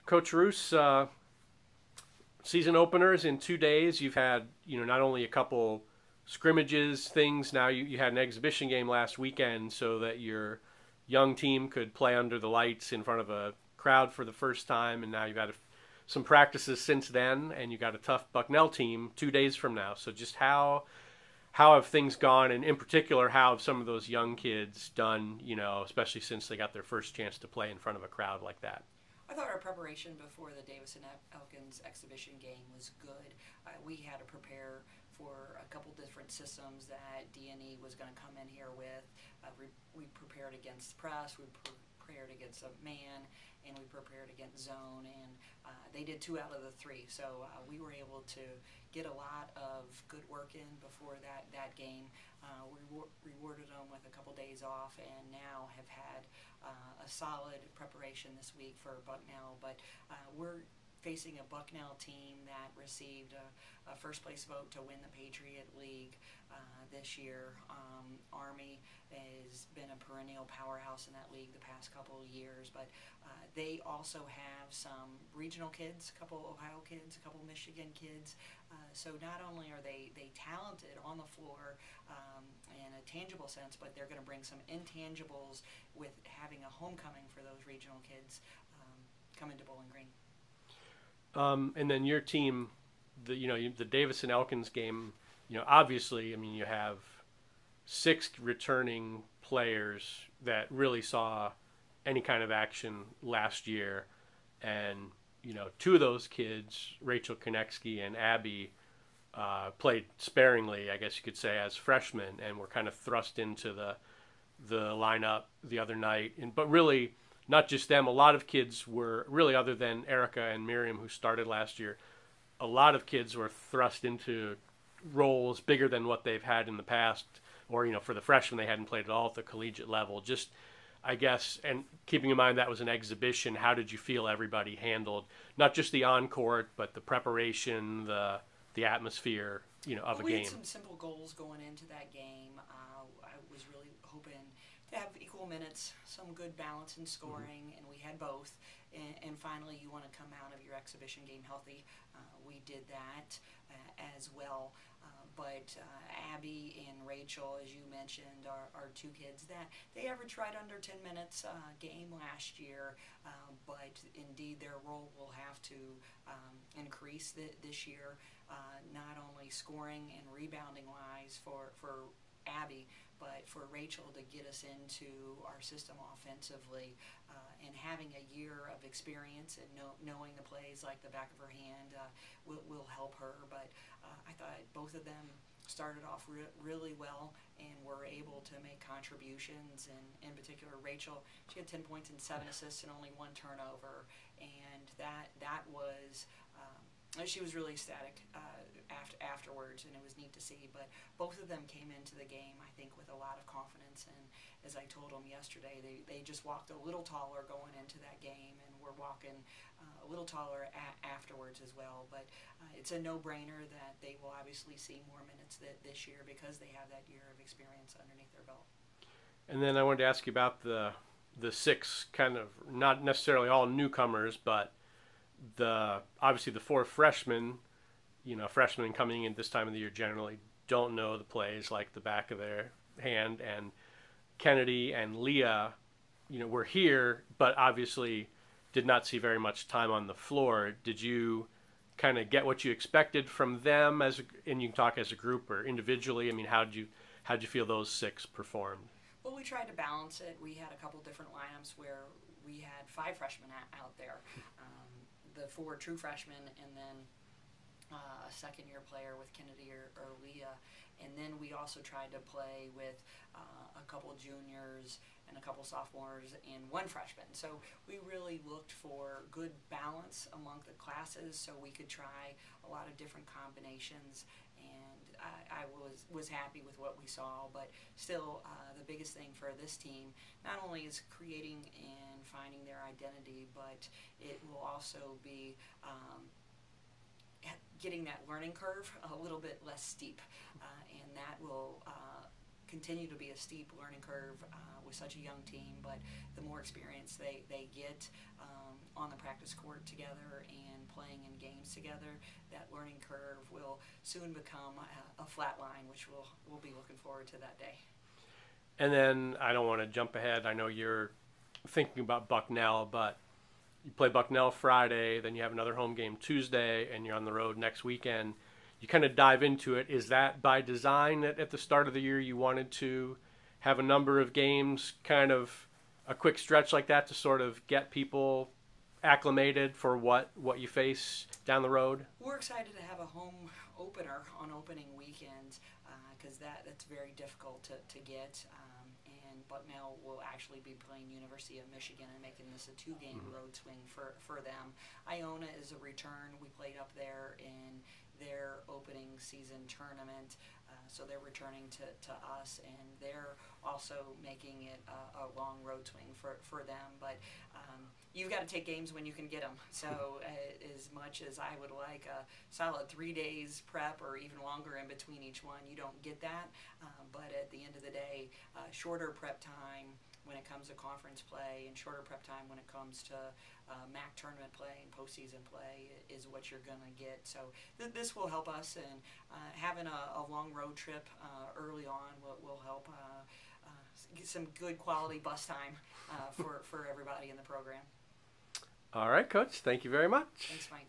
Coach Roos, season openers in 2 days. You've had, not only a couple scrimmages, things. Now you had an exhibition game last weekend so that your young team could play under the lights in front of a crowd for the first time. And now you've had some practices since then, and you got a tough Bucknell team 2 days from now. So just how have things gone, and in particular, how have some of those young kids done, especially since they got their first chance to play in front of a crowd like that? I thought our preparation before the Davis and Elkins exhibition game was good. We had to prepare for a couple different systems that D&E was going to come in here with. We prepared against press, we prepared against a man, and we prepared against zone, and they did 2 out of the 3. So we were able to get a lot of good work in before that game. We rewarded them with a couple days off, and now have had a solid preparation this week for Bucknell. But we're facing a Bucknell team that received a first place vote to win the Patriot League this year. Army has been a perennial powerhouse in that league the past couple of years, but they also have some regional kids, a couple Ohio kids, a couple Michigan kids. So not only are they talented on the floor in a tangible sense, but they're going to bring some intangibles with having a homecoming for those regional kids coming to Bowling Green. And then your team, the Davis and Elkins game, obviously, you have 6 returning players that really saw any kind of action last year. And, 2 of those kids, Rachel Konecki and Abby, played sparingly, I guess you could say, as freshmen, and were kind of thrust into the lineup the other night. But really, not just them, a lot of kids were, really other than Erica and Miriam, who started last year, a lot of kids were thrust into roles bigger than what they've had in the past, or, for the freshmen, they hadn't played at all at the collegiate level. Just, I guess, and keeping in mind that was an exhibition, how did you feel everybody handled, not just the on-court, but the preparation, the atmosphere, of a game? We had some simple goals going into that game. I was really hoping to have equal minutes, some good balance in scoring, and we had both. And finally, you want to come out of your exhibition game healthy. We did that as well. But Abby and Rachel, as you mentioned, are 2 kids that they averaged right under 10 minutes game last year. But indeed, their role will have to increase this year, not only scoring and rebounding wise for Abby, but for Rachel to get us into our system offensively, and having a year of experience and knowing the plays like the back of her hand will help her. But I thought both of them started off really well and were able to make contributions. And in particular, Rachel, she had 10 points and 7 assists and only 1 turnover, and that was. She was really ecstatic afterwards, and it was neat to see. But both of them came into the game, I think, with a lot of confidence. And as I told them yesterday, they just walked a little taller going into that game, and were walking a little taller afterwards as well. But it's a no-brainer that they will obviously see more minutes this year because they have that year of experience underneath their belt. And then I wanted to ask you about the 6 kind of, not necessarily all newcomers, but obviously the 4 freshmen. Freshmen coming in this time of the year generally don't know the plays like the back of their hand, and Kennedy and Leah, were here, but obviously did not see very much time on the floor. Did you kind of get what you expected from them, and you can talk as a group or individually? How'd you feel those 6 performed? Well, we tried to balance it. We had a couple different lineups where we had 5 freshmen out there. The 4 true freshmen, and then a second-year player with Kennedy or Leah. And then we also tried to play with a couple juniors and a couple sophomores and 1 freshman. So we really looked for good balance among the classes so we could try a lot of different combinations. And I was happy with what we saw, but still the biggest thing for this team not only is creating and finding their identity, but it will also be getting that learning curve a little bit less steep, and that will continue to be a steep learning curve with such a young team, but the more experience they get on the practice court together and playing in games together, that learning curve will soon become a flat line, which we'll be looking forward to that day. And then I don't want to jump ahead. I know you're thinking about Bucknell, but you play Bucknell Friday, then you have another home game Tuesday, and you're on the road next weekend. You kind of dive into it. Is that by design that at the start of the year you wanted to have a number of games, kind of a quick stretch like that to sort of get people acclimated for what you face down the road? We're excited to have a home opener on opening weekend because that's very difficult to get. And Bucknell will actually be playing University of Michigan and making this a two-game road swing for them. Iona is a return. We played up there in their opening season tournament, so they're returning to us, and they're also making it a long road swing for them. But you've got to take games when you can get them. So as much as I would like a solid 3 days prep or even longer in between each one, you don't get that. But at the end of the day, shorter prep time when it comes to conference play and shorter prep time when it comes to MAC tournament play and postseason play is what you're going to get. So this will help us, and having a long road trip early on will help get some good quality bus time for everybody in the program. All right, Coach. Thank you very much. Thanks, Mike.